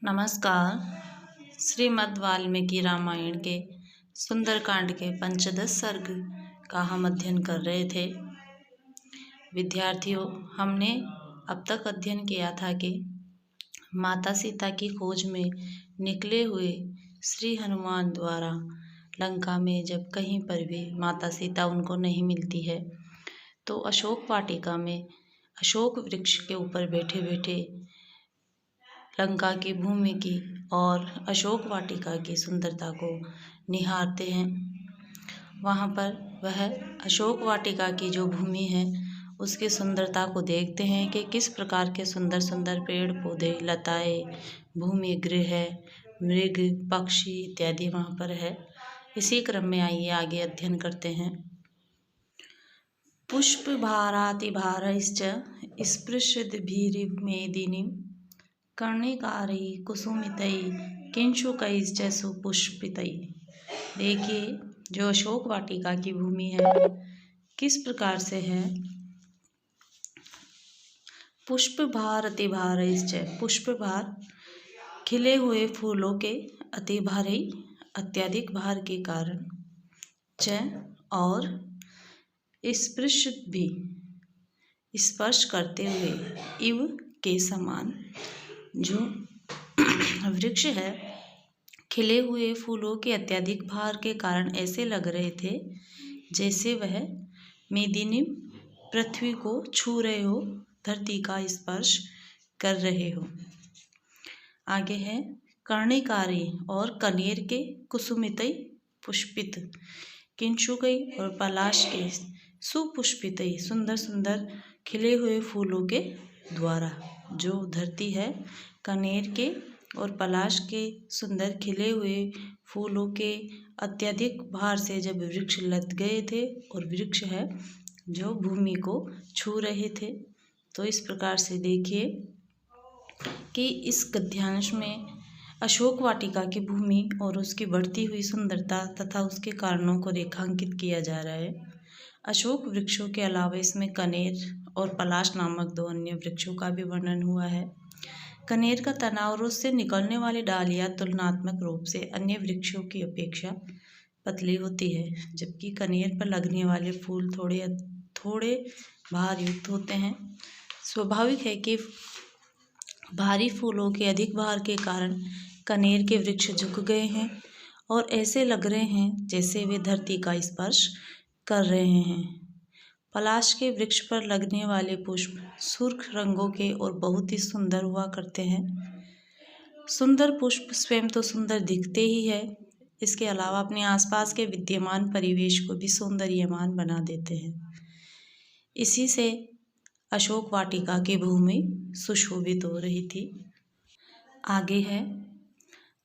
नमस्कार। श्रीमद् वाल्मीकि रामायण के सुंदरकांड के पंचदश सर्ग का हम अध्ययन कर रहे थे। विद्यार्थियों, हमने अब तक अध्ययन किया था कि माता सीता की खोज में निकले हुए श्री हनुमान द्वारा लंका में जब कहीं पर भी माता सीता उनको नहीं मिलती है, तो अशोक वाटिका में अशोक वृक्ष के ऊपर बैठे बैठे लंका की भूमि की और अशोक वाटिका की सुंदरता को निहारते हैं। वहाँ पर वह अशोक वाटिका की जो भूमि है उसकी सुंदरता को देखते हैं कि किस प्रकार के सुंदर सुंदर पेड़ पौधे, लताएं, भूमि, गृह, मृग, पक्षी इत्यादि वहाँ पर है। इसी क्रम में आइए आगे अध्ययन करते हैं। पुष्प भारातिभारैश्च स्पृशद्भिर्मेदिनीं कर्णिकारैः कुसुमितैः किंशुकैश्च सुपुष्पितैः। देखिए, जो अशोक वाटिका की भूमि है किस प्रकार से है। पुष्प भारतिभारैश्च, पुष्प भार खिले हुए फूलों के अतिभारे अत्यधिक भार के कारण, च और स्पृश भी स्पर्श करते हुए, इव के समान, जो वृक्ष है खिले हुए फूलों के अत्यधिक भार के कारण ऐसे लग रहे थे जैसे वह मेदिनी पृथ्वी को छू रहे हो, धरती का स्पर्श कर रहे हो। आगे है कर्णिकारी और कनेर के, कुसुमितई पुष्पित, किंशुकई और पलाश के, सुपुष्पितई सुंदर सुंदर खिले हुए फूलों के द्वारा। जो धरती है कनेर के और पलाश के सुंदर खिले हुए फूलों के अत्यधिक भार से जब वृक्ष लद गए थे और वृक्ष है जो भूमि को छू रहे थे। तो इस प्रकार से देखिए कि इस गद्यांश में अशोक वाटिका की भूमि और उसकी बढ़ती हुई सुंदरता तथा उसके कारणों को रेखांकित किया जा रहा है। अशोक वृक्षों के अलावा इसमें कनेर और पलाश नामक दो अन्य वृक्षों का भी वर्णन हुआ है। कनेर का तना और उससे निकलने वाली डालियाँ तुलनात्मक रूप से अन्य वृक्षों की अपेक्षा पतली होती है, जबकि कनेर पर लगने वाले फूल थोड़े भार युक्त होते हैं। स्वाभाविक है कि भारी फूलों के अधिक भार के कारण कनेर के वृक्ष झुक गए हैं और ऐसे लग रहे हैं जैसे वे धरती का स्पर्श कर रहे हैं। पलाश के वृक्ष पर लगने वाले पुष्प सुर्ख रंगों के और बहुत ही सुंदर हुआ करते हैं। सुंदर पुष्प स्वयं तो सुंदर दिखते ही है, इसके अलावा अपने आसपास के विद्यमान परिवेश को भी सौंदर्यमान बना देते हैं। इसी से अशोक वाटिका की भूमि सुशोभित हो रही थी। आगे है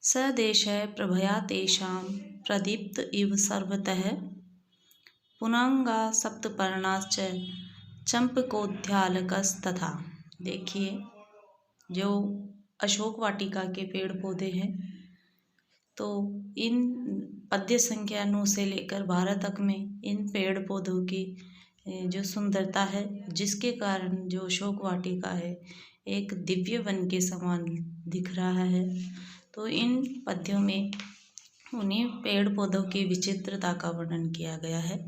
स देशः प्रभया तेषां प्रदीप्त इव सर्वतः पुनांगा सप्तपर्णाश्च चंपकोद्यालकस्तथा। देखिए, जो अशोक वाटिका के पेड़ पौधे हैं तो इन पद्य संख्या 9 से लेकर 12 तक में इन पेड़ पौधों की जो सुंदरता है, जिसके कारण जो अशोक वाटिका है एक दिव्य वन के समान दिख रहा है। तो इन पद्यों में उन्हीं पेड़ पौधों की विचित्रता का वर्णन किया गया है।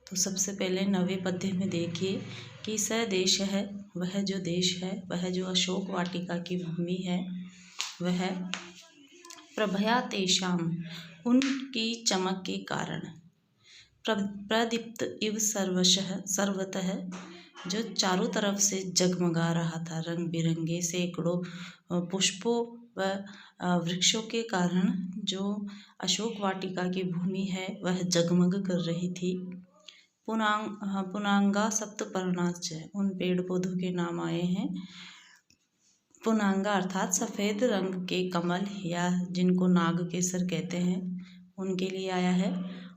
तो सबसे पहले 9वें पद्य में देखिए कि स देश है, वह जो देश है, वह जो अशोक वाटिका की भूमि है, वह प्रभया तेषाम उनकी चमक के कारण, प्रदीप्त इव सर्वतः जो चारों तरफ से जगमगा रहा था, रंग बिरंगे सैकड़ों पुष्पों व वृक्षों के कारण जो अशोक वाटिका की भूमि है वह जगमग कर रही थी। पुनांगा सप्तपर्णाश्च, उन पेड़ पौधों के नाम आए हैं। पुनांगा अर्थात सफ़ेद रंग के कमल या जिनको नागकेसर कहते हैं, उनके लिए आया है।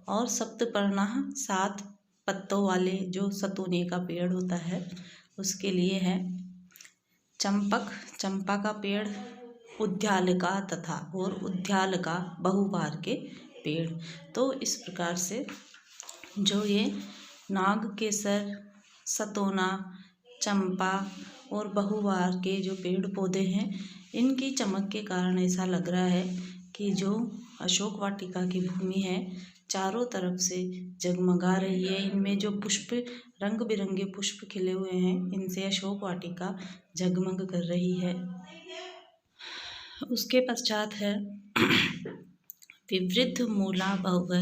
और सप्तपर्णा 7 पत्तों वाले जो सतूने का पेड़ होता है उसके लिए है। चंपा का पेड़, उद्यालका तथा, और उद्यालका बहुवार के पेड़। तो इस प्रकार से जो ये नागकेसर, सतोना, चंपा और बहुवार के जो पेड़ पौधे हैं, इनकी चमक के कारण ऐसा लग रहा है कि जो अशोक वाटिका की भूमि है चारों तरफ से जगमगा रही है। इनमें जो पुष्प, रंग बिरंगे पुष्प खिले हुए हैं, इनसे अशोक वाटिका जगमग कर रही है। उसके पश्चात है विवृद्ध मूला बहु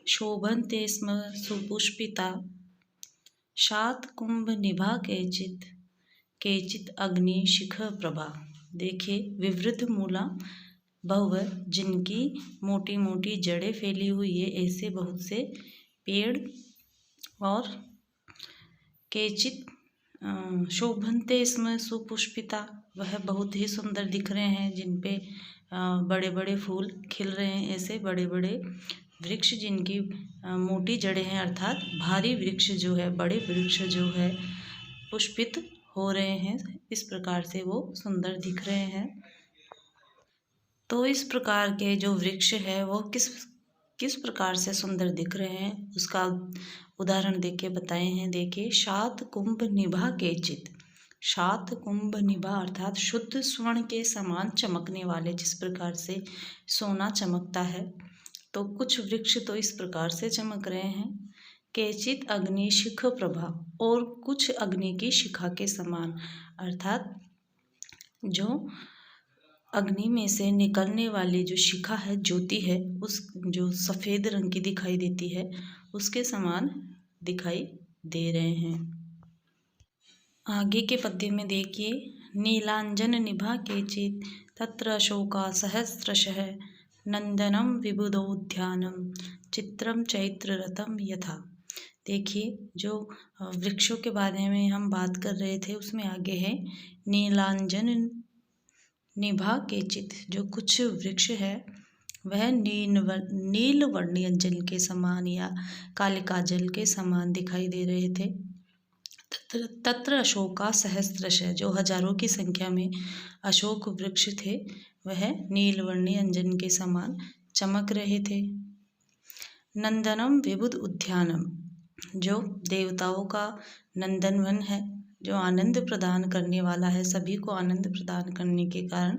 शोभन्ते स्म सुपुष्पिता शात कुंभ निभा केचित अग्नि शिख प्रभा। देखिए, विवृद्ध मूला बहु, जिनकी मोटी मोटी जड़ें फैली हुई है, ऐसे बहुत से पेड़, और केचित शोभन्ते स्म सुपुष्पिता, वह बहुत ही सुंदर दिख रहे हैं, जिन पे बड़े बड़े फूल खिल रहे हैं। ऐसे बड़े बड़े वृक्ष जिनकी मोटी जड़ें हैं, अर्थात भारी वृक्ष जो है, बड़े वृक्ष जो है पुष्पित हो रहे हैं, इस प्रकार से वो सुंदर दिख रहे हैं। तो इस प्रकार के जो वृक्ष है वो किस प्रकार से सुंदर दिख रहे हैं, उसका उदाहरण देख के बताए हैं। देखिए, शात कुंभ निभा केचित, शात कुंभ निभा अर्थात शुद्ध स्वर्ण के समान चमकने वाले, जिस प्रकार से सोना चमकता है, तो कुछ वृक्ष तो इस प्रकार से चमक रहे हैं। केचित अग्नि शिख प्रभा, और कुछ अग्नि की शिखा के समान, अर्थात जो अग्नि में से निकलने वाली जो शिखा है, ज्योति है, उस जो सफ़ेद रंग की दिखाई देती है, उसके समान दिखाई दे रहे हैं। आगे के पद्य में देखिए, नीलांजन निभा केचित तत्र अशोका सहस्रशः नंदनम विबुधोद्यानम चित्रम चैत्र रथम यथा। देखिए, जो वृक्षों के बारे में हम बात कर रहे थे, उसमें आगे है नीलांजन निभा केचित, जो कुछ वृक्ष है वह नील वर्णीय जल के समान या कालिका जल के समान दिखाई दे रहे थे। तत्र अशोका सहस्रशः, जो हजारों की संख्या में अशोक वृक्ष थे, वह नीलवर्णीय अंजन के समान चमक रहे थे। नंदनम विबुध उद्यानम, जो देवताओं का नंदनवन है, जो आनंद प्रदान करने वाला है, सभी को आनंद प्रदान करने के कारण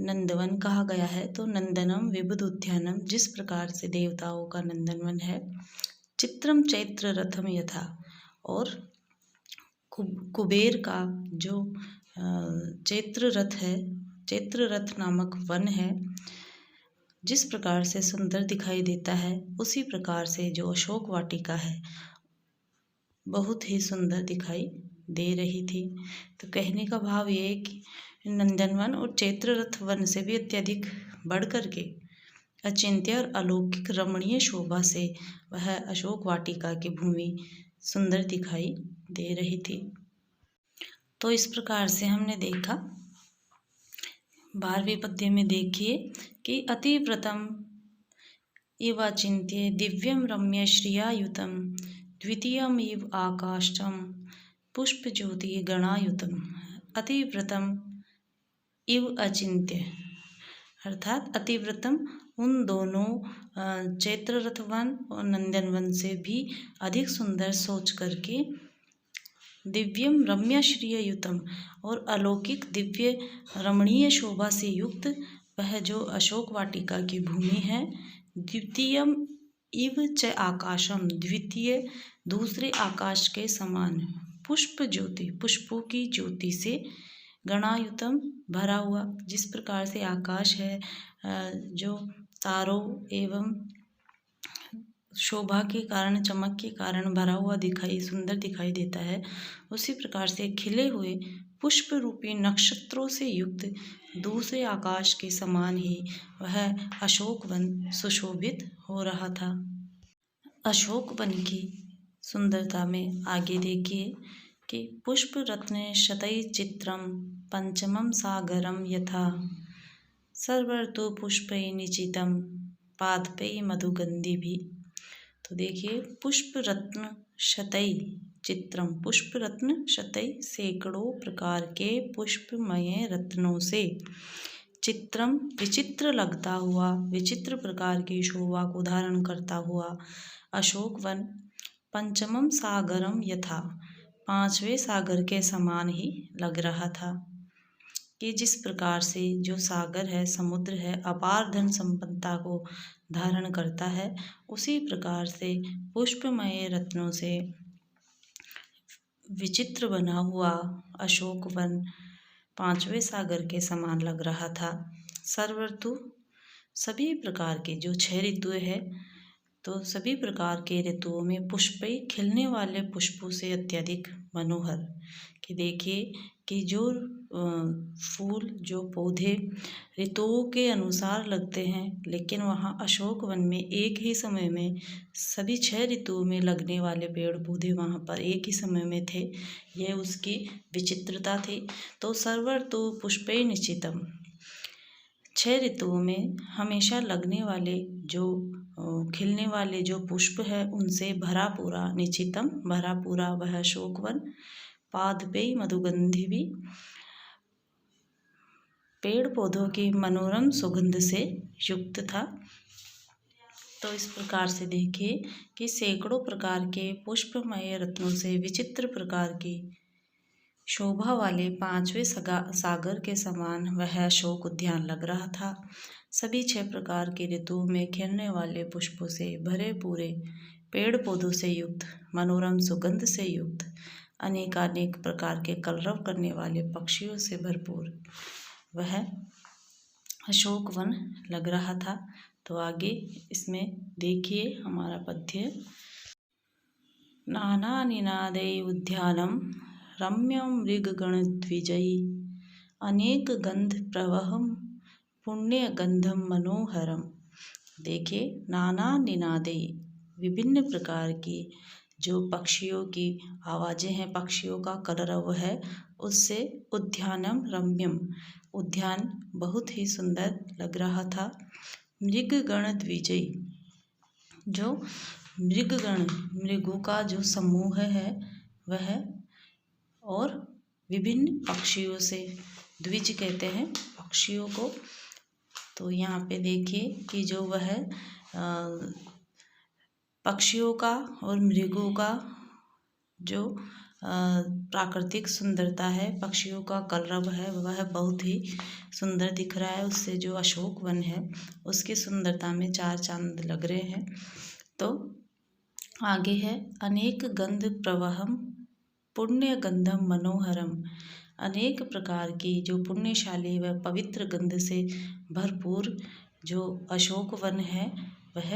नंदवन कहा गया है। तो नंदनम विबुध उद्यानम, जिस प्रकार से देवताओं का नंदनवन है। चित्रम चैत्र रथम यथा, और कुबेर का जो चैत्र रथ है, चैत्र रथ नामक वन है, जिस प्रकार से सुंदर दिखाई देता है, उसी प्रकार से जो अशोक वाटिका है बहुत ही सुंदर दिखाई दे रही थी। तो कहने का भाव ये है कि नंदनवन और चैत्र रथ वन से भी अत्यधिक बढ़ कर के अचिंत्य और अलौकिक रमणीय शोभा से वह अशोक वाटिका की भूमि सुंदर दिखाई दे रही थी। तो इस प्रकार से हमने देखा। 12वें पद्य में देखिए कि अतिव्रतम इव अचिंत्य दिव्यम रम्य श्रियायुतम द्वितीयम इव आकाशम पुष्प ज्योति गणायुतम। अतिव्रतम इव अचिंत्य अर्थात अतिव्रतम उन दोनों चैत्र रथ वन और नंदनवन से भी अधिक सुंदर सोच करके दिव्यम रम्य श्रिययुतम, और अलौकिक दिव्य रमणीय शोभा से युक्त वह जो अशोक वाटिका की भूमि है। द्वितीयम इव च आकाशम, द्वितीय दूसरे आकाश के समान, पुष्प ज्योति पुष्पों की ज्योति से गणायुतम भरा हुआ, जिस प्रकार से आकाश है जो तारों एवं शोभा के कारण, चमक के कारण भरा हुआ सुंदर दिखाई देता है, उसी प्रकार से खिले हुए पुष्प रूपी नक्षत्रों से युक्त दूसरे आकाश के समान ही वह अशोक वन सुशोभित हो रहा था। अशोक वन की सुंदरता में आगे देखिए कि पुष्प रत्न शतै चित्रम पंचमम सागरम यथा सर्वर्तु पुष्पै निचितम पादपै मधुगंधि भी। तो देखिए, पुष्प रत्न शतै चित्रम, पुष्प रत्न शतै सैकड़ों प्रकार के पुष्पमय रत्नों से, चित्रम विचित्र लगता हुआ, विचित्र प्रकार की शोभा को धारण करता हुआ अशोक वन, पंचमम सागरम यथा, पांचवें सागर के समान ही लग रहा था कि जिस प्रकार से जो सागर है, समुद्र है, अपार धन संपन्नता को धारण करता है, उसी प्रकार से पुष्पमय रत्नों से विचित्र बना हुआ अशोक वन पांचवें सागर के समान लग रहा था। सर्व ऋतु, सभी प्रकार के जो 6 ऋतुएं हैं, तो सभी प्रकार के ऋतुओं में पुष्पई खिलने वाले पुष्पों से अत्यधिक मनोहर। कि देखिए कि जो फूल, जो पौधे ऋतुओं के अनुसार लगते हैं, लेकिन वहाँ अशोक वन में एक ही समय में सभी 6 ऋतुओं में लगने वाले पेड़ पौधे वहाँ पर एक ही समय में थे। यह उसकी विचित्रता थी। तो सर्व ऋतु पुष्पै निश्चितम, 6 ऋतुओं में हमेशा लगने वाले जो खिलने वाले जो पुष्प है, उनसे भरा पूरा, निश्चितम भरा पूरा वह अशोक वन पादपेय मधुगंधिभी, पेड़ पौधों की मनोरम सुगंध से युक्त था। तो इस प्रकार से देखिए कि सैकड़ों प्रकार के पुष्पमय रत्नों से विचित्र प्रकार की शोभा वाले पांचवें सागर के समान वह अशोक उद्यान लग रहा था। सभी 6 प्रकार के ऋतुओं में खिलने वाले पुष्पों से भरे पूरे, पेड़ पौधों से युक्त, मनोरम सुगंध से युक्त, अनेकानेक प्रकार के कलरव करने वाले पक्षियों से भरपूर वह अशोक वन लग रहा था। तो आगे इसमें देखिए हमारा पद्य। नाना निनादै उद्यानम रम्यं मृगगणद्विजयी, अनेक गंध प्रवहम पुण्य गंधम मनोहरम। देखिए नाना निनादे, विभिन्न प्रकार की जो पक्षियों की आवाज़ें हैं, पक्षियों का कलरव है, उससे उद्यानम रम्यम, उद्यान बहुत ही सुंदर लग रहा था। मृगगण द्विजयी, जो मृगगण, मृगों का जो समूह है वह, और विभिन्न पक्षियों से, द्विज कहते हैं पक्षियों को। तो यहाँ पे देखिए कि जो वह पक्षियों का और मृगों का जो प्राकृतिक सुंदरता है, पक्षियों का कलरव है, वह बहुत ही सुंदर दिख रहा है। उससे जो अशोक वन है उसकी सुंदरता में 4 चांद लग रहे हैं। तो आगे है अनेक गंध प्रवाहम पुण्य गंधम मनोहरम, अनेक प्रकार की जो पुण्यशाली व पवित्र गंध से भरपूर जो अशोक वन है वह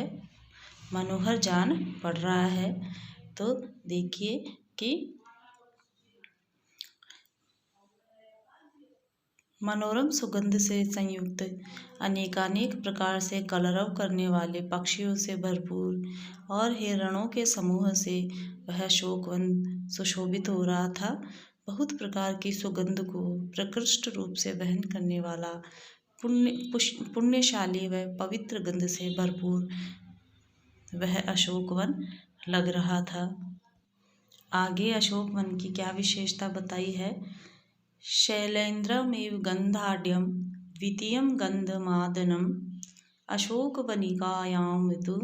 मनोहर जान पड़ रहा है। तो देखिए कि मनोरम सुगंध से संयुक्त, अनेकानेक प्रकार से कलरव करने वाले पक्षियों से भरपूर और हिरणों के समूह से वह अशोक वन सुशोभित हो रहा था। बहुत प्रकार की सुगंध को प्रकृष्ट रूप से वहन करने वाला पुण्यशाली व पवित्र गंध से भरपूर वह अशोक वन लग रहा था। आगे अशोक वन की क्या विशेषता बताई है। शैलेन्द्रमेव गंधाढ्यं द्वितीयं गंधमादनम्, अशोकवनिकायां तु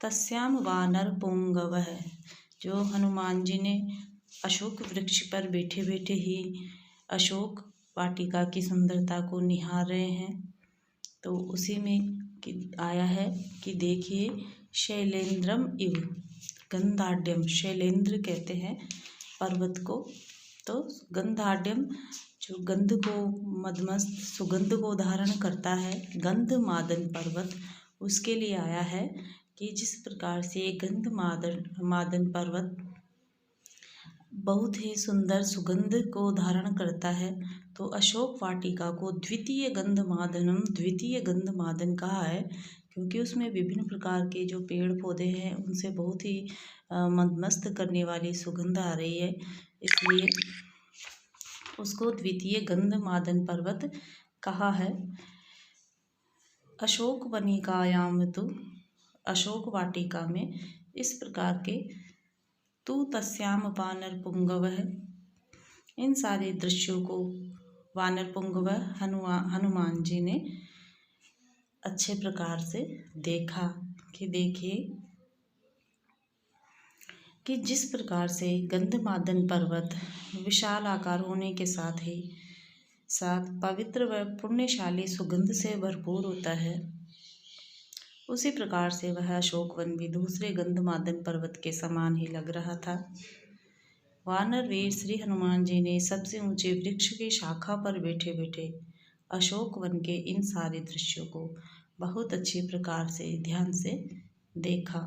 तस्यां वानरपुंगवः। जो हनुमान जी ने अशोक वृक्ष पर बैठे बैठे ही अशोक वाटिका की सुंदरता को निहार रहे हैं, तो उसी में आया है कि देखिए शैलेंद्रम इव गंधाढ्यम, शैलेंद्र कहते हैं पर्वत को, तो गंधाढ्यम जो गंध को, मदमस्त सुगंध को धारण करता है, गंध मादन पर्वत, उसके लिए आया है कि जिस प्रकार से गंध मादन पर्वत बहुत ही सुंदर सुगंध को धारण करता है, तो अशोक वाटिका को द्वितीय गंध मादन कहा है, क्योंकि उसमें विभिन्न प्रकार के जो पेड़ पौधे हैं उनसे बहुत ही मदमस्त करने वाली सुगंध आ रही है, इसलिए उसको द्वितीय गंध मादन पर्वत कहा है। अशोक वनिकायाम तु, अशोक वाटिका में इस प्रकार के, तु तस्याम वानर पुंगवः, इन सारे दृश्यों को वानर पुंगवः हनुमान जी ने अच्छे प्रकार से देखा। कि देखिए कि जिस प्रकार से गंधमादन पर्वत विशाल आकार होने के साथ पवित्र व पुण्यशाली सुगंध से भरपूर होता है, उसी प्रकार से वह अशोक वन भी दूसरे गंधमादन पर्वत के समान ही लग रहा था। वानर वीर श्री हनुमान जी ने सबसे ऊंचे वृक्ष की शाखा पर बैठे बैठे अशोक वन के इन सारे दृश्यों को बहुत अच्छी प्रकार से ध्यान से देखा।